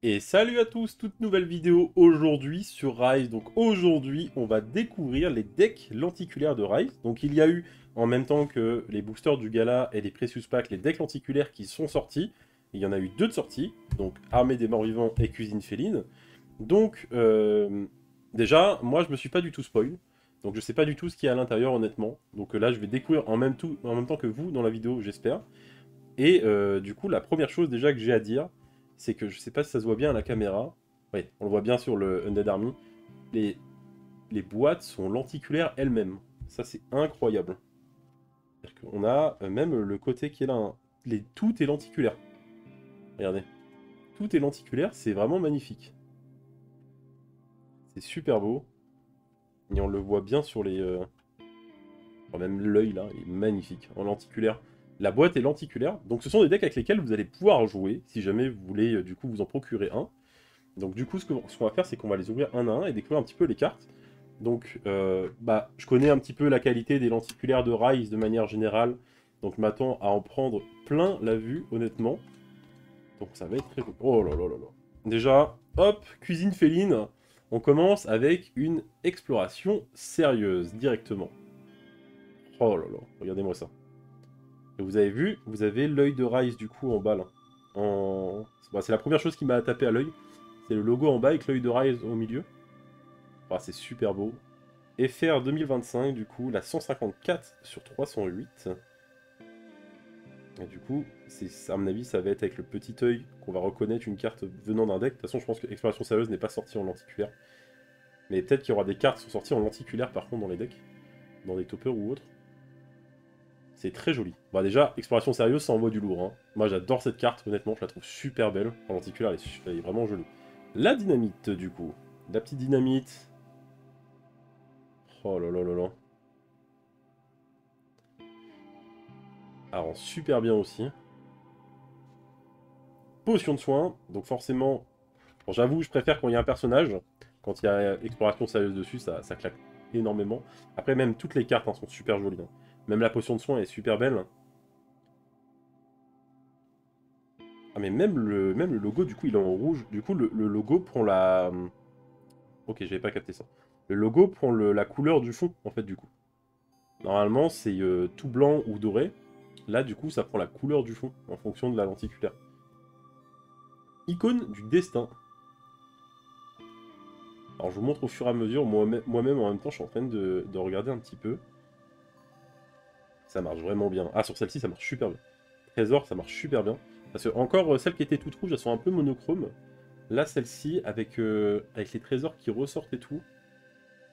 Et salut à tous, toute nouvelle vidéo aujourd'hui sur Rise. Donc aujourd'hui, on va découvrir les decks lenticulaires de Rise. Donc il y a eu, en même temps que les boosters du gala et les Precious Packs, les decks lenticulaires qui sont sortis. Il y en a eu deux de sorties, donc Armée des Morts Vivants et Cuisine Féline. Donc déjà, moi je me suis pas du tout spoil. Donc je sais pas du tout ce qu'il y a à l'intérieur honnêtement. Donc là je vais découvrir en même temps que vous dans la vidéo, j'espère. Et du coup, la première chose déjà que j'ai à dire, c'est que je sais pas si ça se voit bien à la caméra. Oui, on le voit bien sur le Undead Army. Les, les boîtes sont lenticulaires elles-mêmes. Ça, c'est incroyable. On a même le côté qui est là. Hein. Tout est lenticulaire. Regardez. Tout est lenticulaire, c'est vraiment magnifique. C'est super beau. Et on le voit bien sur les... même l'œil là, il est magnifique en lenticulaire. La boîte est lenticulaire. Donc ce sont des decks avec lesquels vous allez pouvoir jouer, si jamais vous voulez du coup vous en procurer un. Donc du coup, ce qu'on va faire, c'est qu'on va les ouvrir un à un et découvrir un petit peu les cartes. Donc, je connais un petit peu la qualité des lenticulaires de Rise de manière générale. Donc je m'attends à en prendre plein la vue, honnêtement. Donc ça va être très cool. Oh là là là là. Déjà, hop, cuisine féline. On commence avec une exploration sérieuse, directement. Oh là là, regardez-moi ça. Et vous avez vu, vous avez l'œil de Rise du coup en bas là. C'est la première chose qui m'a tapé à l'œil. C'est le logo en bas avec l'œil de Rise au milieu. Ah, c'est super beau. FR 2025, du coup, la 154 sur 308. Et du coup, à mon avis, ça va être avec le petit œil qu'on va reconnaître une carte venant d'un deck. De toute façon, je pense que Exploration Sérieuse n'est pas sortie en lenticulaire. Mais peut-être qu'il y aura des cartes qui sont sorties en lenticulaire par contre dans les decks. Dans des toppers ou autres. C'est très joli. Bah déjà, Exploration Sérieuse, ça envoie du lourd. Hein. Moi, j'adore cette carte, honnêtement, je la trouve super belle. En lenticulaire, elle est vraiment jolie. La dynamite, du coup. La petite dynamite. Oh là là là là. Elle rend super bien aussi. Potion de soin, donc forcément, bon, j'avoue, je préfère quand il y a un personnage. Quand il y a exploration sérieuse dessus, ça claque énormément. Après, même toutes les cartes hein, sont super jolies. Hein. Même la potion de soin est super belle. Ah, mais même le logo, du coup, il est en rouge. Du coup, le logo prend la... Ok, j'avais pas capté ça. Le logo prend la couleur du fond, en fait, du coup. Normalement, c'est tout blanc ou doré. Là, du coup, ça prend la couleur du fond, en fonction de la lenticulaire. Icône du destin. Alors, je vous montre au fur et à mesure. Moi-même, en même temps, je suis en train de regarder un petit peu. Ça marche vraiment bien. Ah, sur celle-ci, ça marche super bien. Trésor, ça marche super bien. Parce que, encore, celles qui étaient toutes rouges, elles sont un peu monochromes. Là, celle-ci, avec les trésors qui ressortent et tout,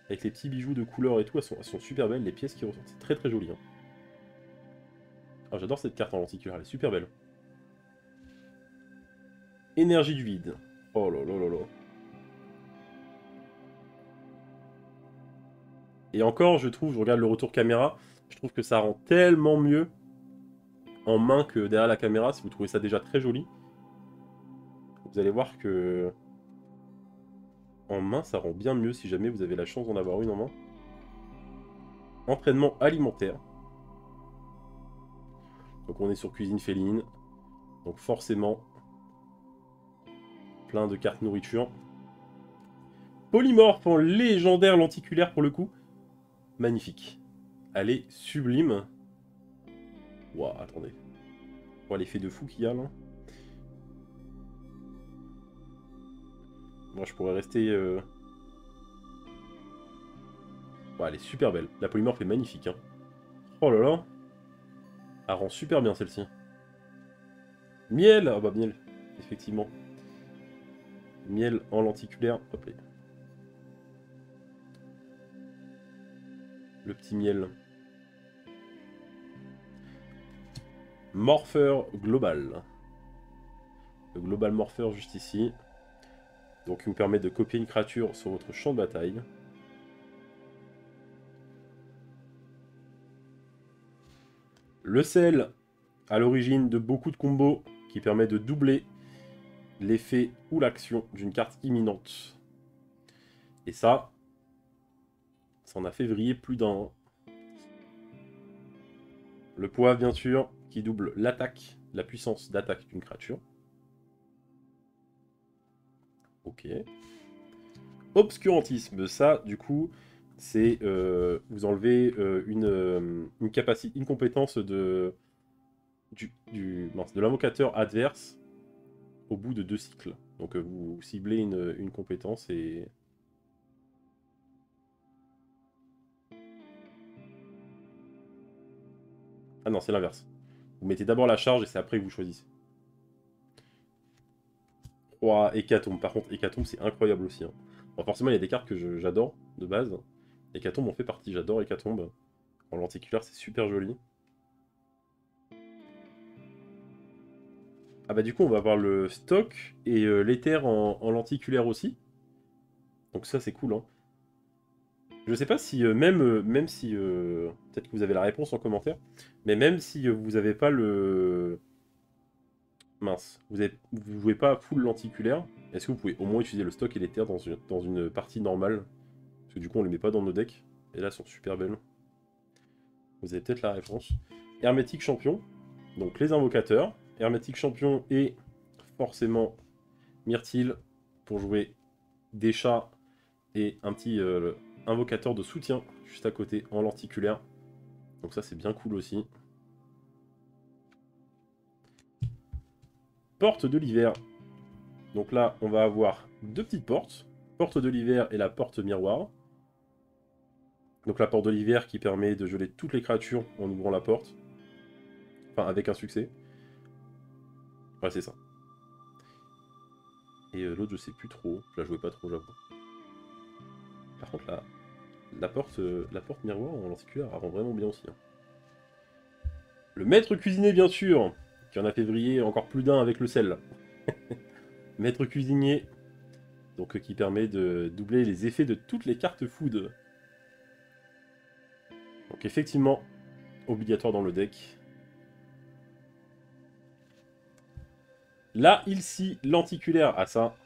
avec les petits bijoux de couleur et tout, elles sont super belles. Les pièces qui ressortent, c'est très très joli. Hein. Ah, j'adore cette carte en lenticulaire, elle est super belle. Énergie du vide. Oh là là là là. Et encore, je regarde le retour caméra, je trouve que ça rend tellement mieux en main que derrière la caméra, si vous trouvez ça déjà très joli. Vous allez voir que en main, ça rend bien mieux si jamais vous avez la chance d'en avoir une en main. Entraînement alimentaire. Donc on est sur cuisine féline. Donc forcément, plein de cartes nourriture. Polymorphe en légendaire lenticulaire pour le coup. Magnifique. Elle est sublime. Ouah, attendez. Ouah, l'effet de fou qu'il y a là. Moi je pourrais rester... Ouah, elle est super belle. La polymorphe est magnifique. Hein. Oh là là. Elle rend super bien celle-ci. Miel. Ah bah miel. Effectivement. Miel en lenticulaire. Hop là. Le petit miel. Morpheur global. Le global morpheur juste ici. Donc il vous permet de copier une créature sur votre champ de bataille. Le sel, à l'origine de beaucoup de combos, qui permet de doubler l'effet ou l'action d'une carte imminente. Et ça en a fait vriller plus d'un. Le poids, bien sûr, qui double l'attaque, la puissance d'attaque d'une créature. Ok. Obscurantisme, ça, du coup, c'est vous enlevez une capacité, une compétence de l'invocateur adverse au bout de 2 cycles. Donc vous ciblez une compétence et... Ah non, c'est l'inverse. Vous mettez d'abord la charge et c'est après que vous choisissez. 3 Hécatombe. Par contre, Hécatombe, c'est incroyable aussi. Hein. Bon, forcément, il y a des cartes que j'adore de base. Hécatombe en fait partie. J'adore Hécatombe. En lenticulaire, c'est super joli. Ah bah du coup, on va avoir le stock et l'éther en lenticulaire aussi. Donc ça, c'est cool. Hein. Je sais pas si, même si... peut-être que vous avez la réponse en commentaire. Mais même si vous n'avez pas le... Mince. Vous jouez pas à full lenticulaire. Est-ce que vous pouvez au moins utiliser le stock et l'éther dans une partie normale? Parce que du coup, on les met pas dans nos decks. Et là, elles sont super belles. Vous avez peut-être la réponse. Hermétique champion. Donc les invocateurs. Hermétique champion et forcément Myrtille pour jouer des chats et un petit invocateur de soutien juste à côté en lenticulaire. Donc ça c'est bien cool aussi. Porte de l'hiver. Donc là on va avoir 2 petites portes. Porte de l'hiver et la porte miroir. Donc la porte de l'hiver qui permet de geler toutes les créatures en ouvrant la porte. Enfin avec un succès. Ouais c'est ça. Et l'autre je sais plus trop. Je la jouais pas trop j'avoue. Par contre la porte miroir en lenticulaire elle rend vraiment bien aussi. Hein. Le maître cuisinier bien sûr. Qui en a fait vriller encore plus d'un avec le sel. Maître cuisinier, donc qui permet de doubler les effets de toutes les cartes food. Donc effectivement, obligatoire dans le deck. Là, ici, lenticulaire. Ah ça.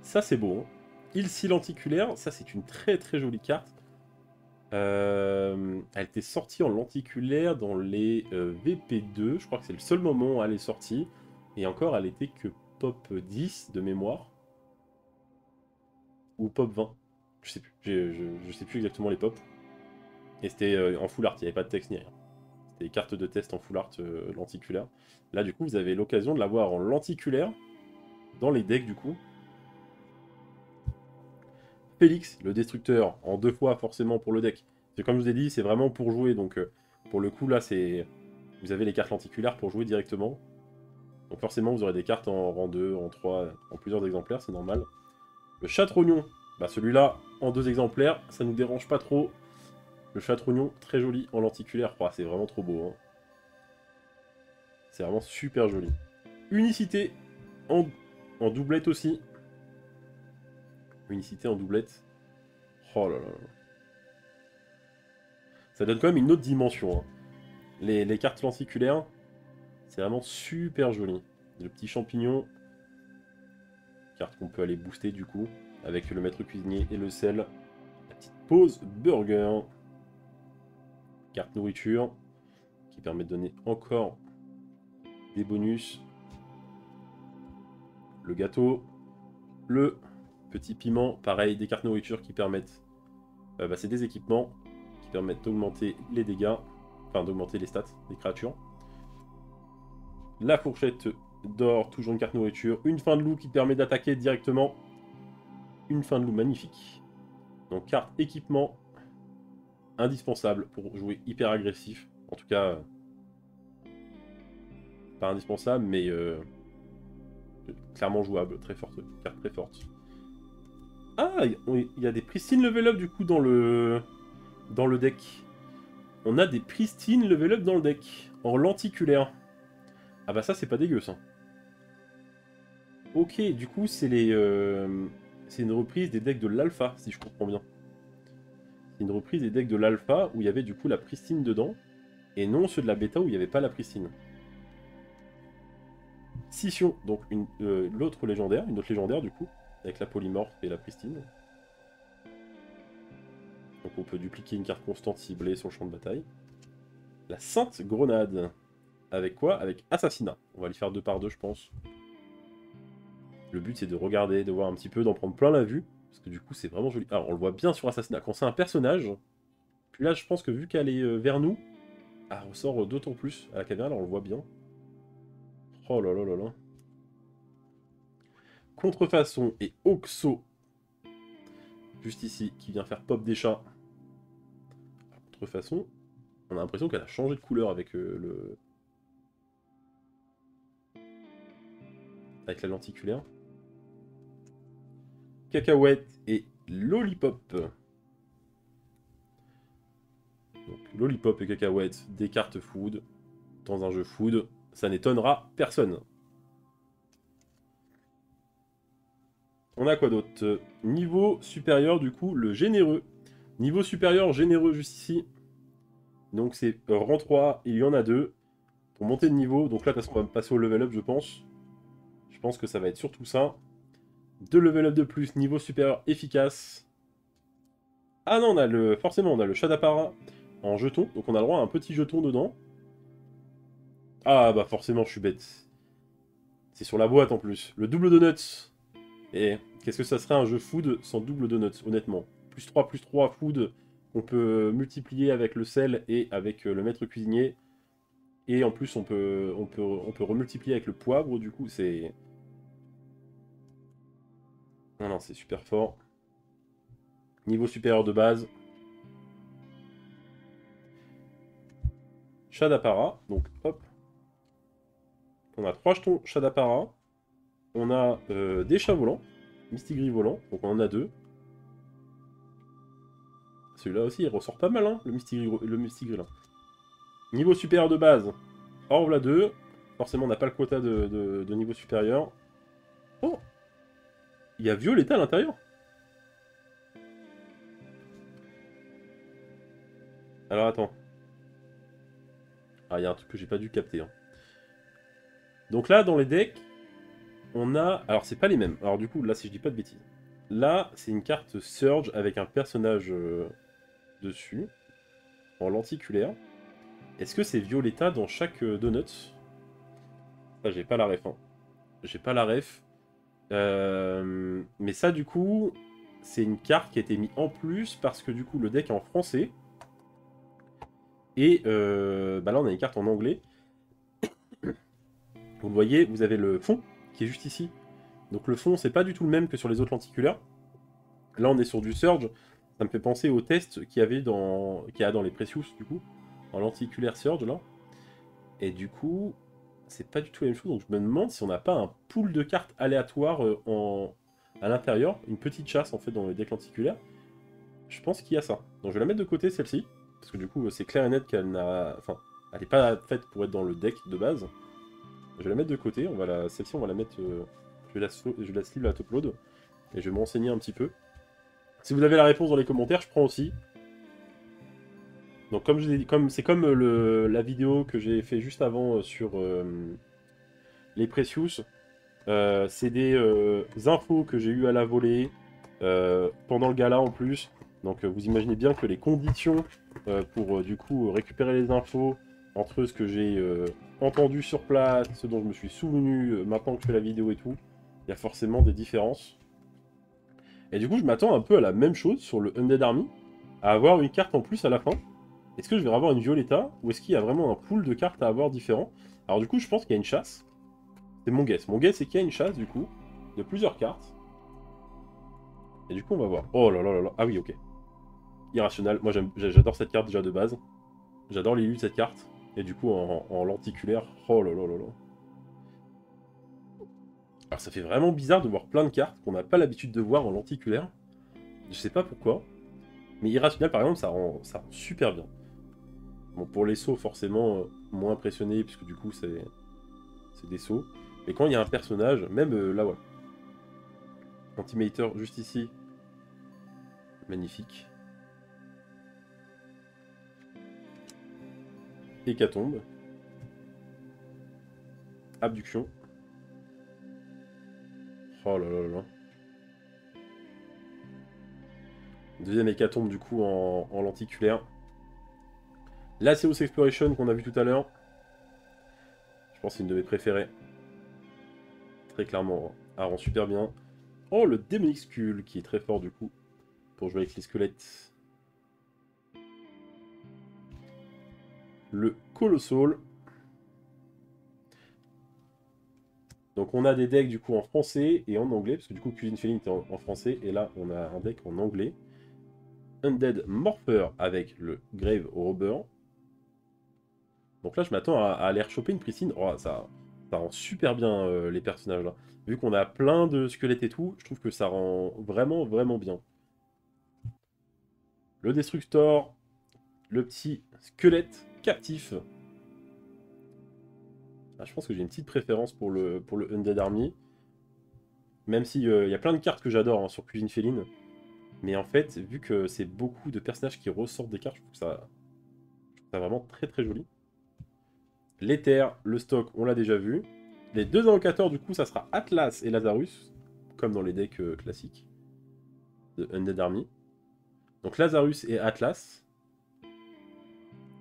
Ça c'est beau. Hein. Ici, lenticulaire, ça c'est une très très jolie carte. Elle était sortie en lenticulaire dans les VP2. Je crois que c'est le seul moment où elle est sortie. Et encore, elle était que pop 10 de mémoire. Ou pop 20. Je sais plus. Je sais plus exactement les pops. Et c'était en full art, il n'y avait pas de texte ni rien. C'était des cartes de test en full art lenticulaire. Là, du coup, vous avez l'occasion de l'avoir en lenticulaire dans les decks, du coup. Félix, le destructeur, en 2 fois forcément pour le deck. C'est comme je vous ai dit, c'est vraiment pour jouer. Donc, pour le coup, là, c'est vous avez les cartes lenticulaires pour jouer directement. Donc, forcément, vous aurez des cartes en rang 2, en 3, en plusieurs exemplaires, c'est normal. Le chatrognon, bah celui-là, en 2 exemplaires, ça nous dérange pas trop. Le chatrognon, très joli en lenticulaire. Oh, c'est vraiment trop beau. Hein. C'est vraiment super joli. Unicité en doublette aussi. Unicité en doublette. Oh là là. Ça donne quand même une autre dimension. Hein. Les cartes lenticulaires, c'est vraiment super joli. Le petit champignon. Carte qu'on peut aller booster du coup. Avec le maître cuisinier et le sel. La petite pause burger. Carte nourriture. Qui permet de donner encore des bonus. Le gâteau. Le petit piment. Pareil, des cartes nourriture qui permettent... bah, c'est des équipements qui permettent d'augmenter les dégâts. Enfin, d'augmenter les stats des créatures. La fourchette d'or, toujours une carte nourriture. Une fin de loup qui permet d'attaquer directement. Une fin de loup magnifique. Donc carte équipement indispensable pour jouer hyper agressif. En tout cas, pas indispensable, mais clairement jouable. Très forte, carte très forte. Ah, il y a des pristine level up du coup dans le deck. On a des pristine level up dans le deck. En lenticulaire. Ah bah ça c'est pas dégueu ça. Ok, du coup c'est c'est une reprise des decks de l'alpha, si je comprends bien. C'est une reprise des decks de l'alpha où il y avait du coup la pristine dedans, et non ceux de la bêta où il n'y avait pas la pristine. Scission, donc l'autre légendaire, une autre légendaire du coup, avec la polymorphe et la pristine. Donc on peut dupliquer une carte constante ciblée sur le champ de bataille. La Sainte Grenade. Avec quoi? Avec Assassinat. On va lui faire 2 par 2 je pense. Le but c'est de regarder, de voir un petit peu, d'en prendre plein la vue. Parce que du coup c'est vraiment joli. Alors on le voit bien sur Assassinat. Quand c'est un personnage, puis là je pense que vu qu'elle est vers nous, elle ressort d'autant plus à la caméra, là on le voit bien. Oh là là là là. Contrefaçon et Oxo. Juste ici, qui vient faire pop des chats. Contrefaçon. On a l'impression qu'elle a changé de couleur avec le... avec la lenticulaire. Cacahuète et Lollipop. Donc Lollipop et Cacahuète, des cartes food, dans un jeu food, ça n'étonnera personne. On a quoi d'autre? Niveau supérieur, du coup, le généreux. Niveau supérieur, généreux, juste ici. Donc c'est rang 3, il y en a 2. Pour monter de niveau, donc là, de toute façon, on va passer au level up, je pense. Je pense que ça va être surtout ça. 2 level up de plus, niveau supérieur efficace. Ah non, forcément, on a le chat d'apparat en jeton. Donc on a le droit à un petit jeton dedans. Ah bah forcément, je suis bête. C'est sur la boîte en plus. Le double donuts. Et qu'est-ce que ça serait un jeu food sans double donuts, honnêtement? Plus 3 food, on peut multiplier avec le sel et avec le maître cuisinier. Et en plus, on peut remultiplier avec le poivre, du coup, c'est... Non, non, c'est super fort. Niveau supérieur de base. Chat d'apparat, donc hop. On a 3 jetons chat d'apparat. On a des chats volants. Mistigris volants, donc on en a 2. Celui-là aussi, il ressort pas mal, hein, le Mistigris là. Niveau supérieur de base, or voilà 2. Forcément, on n'a pas le quota de niveau supérieur. Oh, il y a Violetta à l'intérieur. Alors attends. Ah, il y a un truc que j'ai pas dû capter. Hein. Donc là, dans les decks, on a... Alors, c'est pas les mêmes. Alors du coup, là, si je dis pas de bêtises. Là, c'est une carte Surge avec un personnage dessus, en lenticulaire. Est-ce que c'est Violetta dans chaque donut? Ah, j'ai pas la ref. Hein. J'ai pas la ref. Mais ça, du coup, c'est une carte qui a été mise en plus parce que du coup, le deck est en français. Et bah là, on a une carte en anglais. Vous le voyez, vous avez le fond qui est juste ici. Donc le fond, c'est pas du tout le même que sur les autres lenticulaires. Là, on est sur du Surge. Ça me fait penser au test qu'il y avait qu'il y a dans les Precious, du coup. En lenticulaire Surge, là. Et du coup, c'est pas du tout la même chose. Donc je me demande si on n'a pas un pool de cartes aléatoires à l'intérieur. Une petite chasse, en fait, dans le deck lenticulaire. Je pense qu'il y a ça. Donc je vais la mettre de côté, celle-ci. Parce que du coup, c'est clair et net qu'elle n'a... Enfin, elle n'est pas faite pour être dans le deck de base. Je vais la mettre de côté. Celle-ci, on va la mettre... Je la sleeve la top load. Et je vais me renseigner un petit peu. Si vous avez la réponse dans les commentaires, je prends aussi. Donc c'est comme la vidéo que j'ai fait juste avant sur les Precious. C'est des infos que j'ai eu à la volée pendant le gala en plus. Donc vous imaginez bien que les conditions pour du coup récupérer les infos entre ce que j'ai entendu sur place, ce dont je me suis souvenu maintenant que je fais la vidéo et tout, il y a forcément des différences. Et du coup je m'attends un peu à la même chose sur le Undead Army, à avoir une carte en plus à la fin. Est-ce que je vais avoir une Violetta ou est-ce qu'il y a vraiment un pool de cartes à avoir différent? Alors du coup je pense qu'il y a une chasse. C'est mon guess. Mon guess c'est qu'il y a une chasse du coup, de plusieurs cartes. Et du coup on va voir. Oh là là là là. Ah oui ok. Irrationnel. Moi j'adore cette carte déjà de base. J'adore l'élu de cette carte. Et du coup en lenticulaire. Oh là là là là. Alors ça fait vraiment bizarre de voir plein de cartes qu'on n'a pas l'habitude de voir en lenticulaire. Je sais pas pourquoi. Mais irrationnel par exemple ça rend super bien. Bon pour les sauts forcément moins impressionné puisque du coup c'est des sauts. Mais quand il y a un personnage, même là ouais. Antimater juste ici. Magnifique. Hécatombe. Abduction. Oh là là là. Deuxième hécatombe du coup en lenticulaire. La Seos Exploration qu'on a vu tout à l'heure. Je pense que c'est une de mes préférées. Très clairement, ça rend super bien. Oh, le Demonic Skull, qui est très fort du coup, pour jouer avec les squelettes. Le Colossal. Donc on a des decks du coup en français et en anglais, parce que du coup Cuisine Féline était en français, et là on a un deck en anglais. Undead Morpher avec le Grave Robber. Donc là je m'attends à aller choper une Pristine. Oh, ça rend super bien les personnages là. Vu qu'on a plein de squelettes et tout, je trouve que ça rend vraiment vraiment bien. Le Destructor, le petit squelette captif. Ah, je pense que j'ai une petite préférence pour le Undead Army. Même s'il y a plein de cartes que j'adore hein, sur Cuisine Féline. Mais en fait, vu que c'est beaucoup de personnages qui ressortent des cartes, je trouve ça vraiment très très joli. L'éther, le stock, on l'a déjà vu. Les deux invocateurs, du coup, ça sera Atlas et Lazarus, comme dans les decks classiques de Undead Army. Donc Lazarus et Atlas.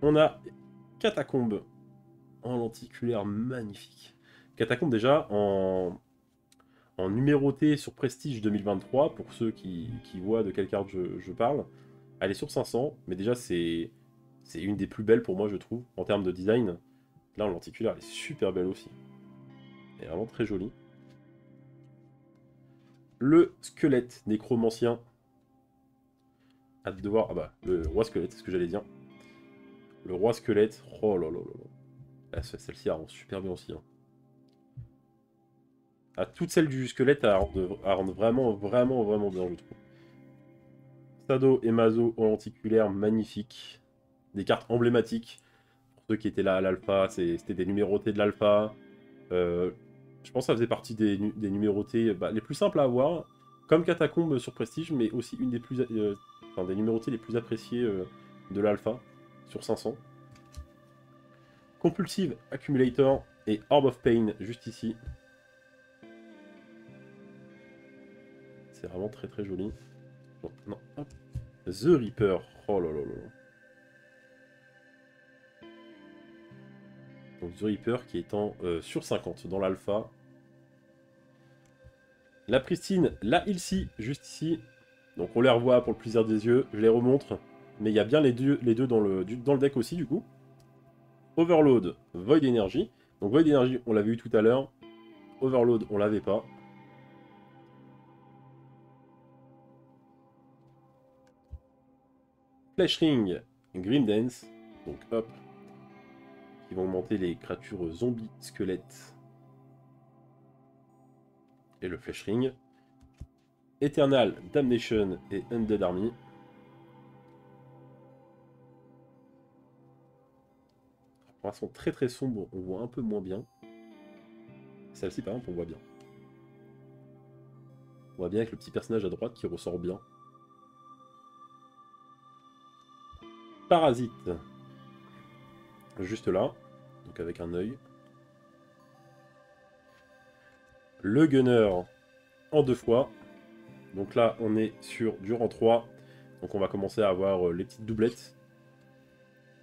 On a Catacombe en lenticulaire magnifique. Catacombe déjà en numéroté sur Prestige 2023, pour ceux qui voient de quelle carte je parle. Elle est sur 500, mais déjà c'est une des plus belles pour moi je trouve, en termes de design. Là en lenticulaire elle est super belle aussi. Elle est vraiment très jolie. Le squelette nécromancien. Hâte de voir, ah bah le roi squelette c'est ce que j'allais dire. Le roi squelette, oh là là là là. Ah, celle-ci elle rend super bien aussi. Hein. Ah, toutes celles du squelette elle rend vraiment vraiment vraiment bien je trouve. Sado et Mazo en lenticulaire, magnifique. Des cartes emblématiques. Pour ceux qui étaient là à l'alpha, c'était des numérotés de l'alpha. Euh, je pense que ça faisait partie des numérotés les plus simples à avoir, comme Catacombe sur Prestige, mais aussi une des enfin, des numérotés les plus appréciées de l'alpha sur 500. Compulsive Accumulator et Orb of Pain juste ici. C'est vraiment très très joli. Bon, non, hop. The Reaper, oh là là là là. Donc The Reaper qui est en sur 50 dans l'alpha. La Pristine, la Ilsi, juste ici. Donc on les revoit pour le plaisir des yeux, je les remontre. Mais il y a bien les deux dans le deck aussi du coup. Overload, Void Energy. Donc Void Energy, on l'avait eu tout à l'heure. Overload, on l'avait pas. Flash Ring, Grim Dance. Donc hop. Qui vont augmenter les créatures zombies, squelettes. Et le Flash Ring. Eternal, Damnation et Undead Army. Elles sont très très sombres, on voit un peu moins bien. Celle-ci par exemple on voit bien. On voit bien avec le petit personnage à droite qui ressort bien. Parasite. Juste là. Donc avec un œil. Le Gunner en 2 fois. Donc là on est sur du rang 3. Donc on va commencer à avoir les petites doublettes.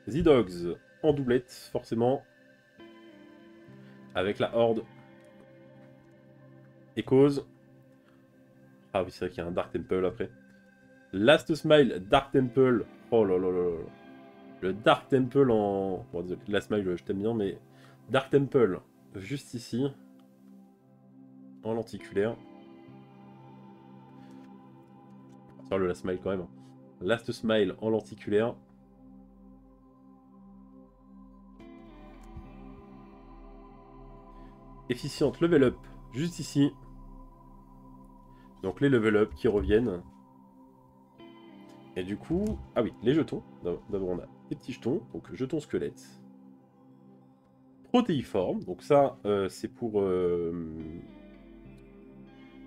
Z-Dogs en doublette forcément. Avec la Horde. Echoes. Ah oui c'est vrai qu'il y a un Dark Temple après. Last Smile, Dark Temple. Oh là là là là. Le Dark Temple en... Bon désolé, Last Smile je t'aime bien mais... Dark Temple, juste ici. En lenticulaire. Ça le Last Smile quand même. Last Smile en lenticulaire. Efficiente level up, juste ici. Donc les level up qui reviennent. Et du coup... Ah oui, les jetons. D'abord on a des petits jetons. Donc jetons squelettes. Protéiforme. Donc ça, c'est pour...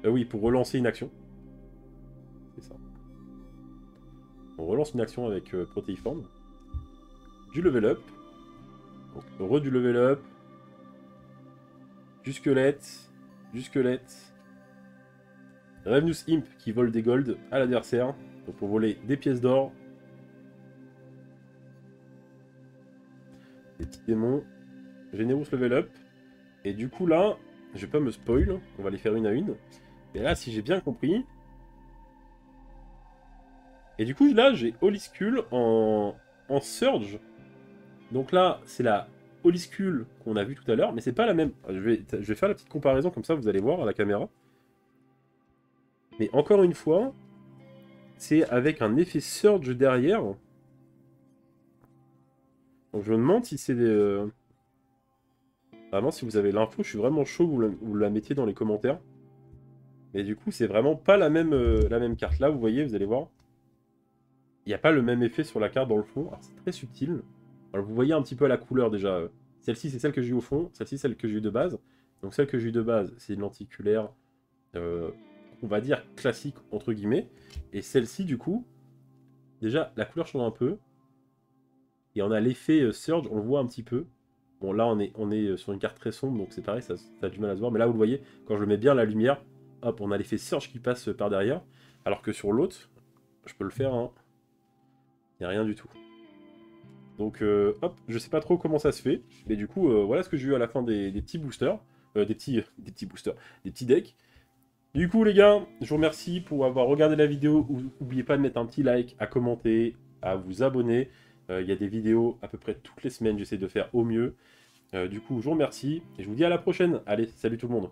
oui, pour relancer une action. C'est ça. On relance une action avec protéiforme. Du level up. Donc du level up. Du squelette. Du squelette. Ravenous Imp qui vole des golds à l'adversaire. Donc pour voler des pièces d'or. Des petits démons. Générous level up. Et du coup là, Je vais pas me spoil, on va les faire une à une. Mais là, si j'ai bien compris... Et du coup, là, j'ai Holy Skull en Surge. Donc là, c'est la Holy Skull qu'on a vu tout à l'heure, mais c'est pas la même. Je vais faire la petite comparaison, comme ça vous allez voir à la caméra. Mais encore une fois, c'est avec un effet Surge derrière. Donc je me demande si c'est des... Vraiment, si vous avez l'info, je suis vraiment chaud que vous la mettiez dans les commentaires. Mais du coup, c'est vraiment pas la même carte. Là, vous voyez, vous allez voir. Il n'y a pas le même effet sur la carte dans le fond. Alors, c'est très subtil. Alors, vous voyez un petit peu la couleur déjà. Celle-ci, c'est celle que j'ai eu au fond. Celle-ci, celle que j'ai eu de base. Donc, celle que j'ai eu de base, c'est une lenticulaire, on va dire, classique, entre guillemets. Et celle-ci, du coup, déjà, la couleur change un peu. Et on a l'effet Surge, on le voit un petit peu. Bon, là, on est sur une carte très sombre, donc c'est pareil, ça a du mal à se voir. Mais là, vous le voyez, quand je mets bien la lumière, hop, on a l'effet Surge qui passe par derrière. Alors que sur l'autre, je peux le faire, hein, il n'y a rien du tout. Donc, hop, je sais pas trop comment ça se fait. Mais du coup, voilà ce que j'ai eu à la fin des petits boosters. Des petits boosters, des petits decks. Du coup, les gars, je vous remercie pour avoir regardé la vidéo. N'oubliez pas de mettre un petit like, à commenter, à vous abonner. Il y a des vidéos à peu près toutes les semaines, j'essaie de faire au mieux. Du coup, je vous remercie et je vous dis à la prochaine. Allez, salut tout le monde.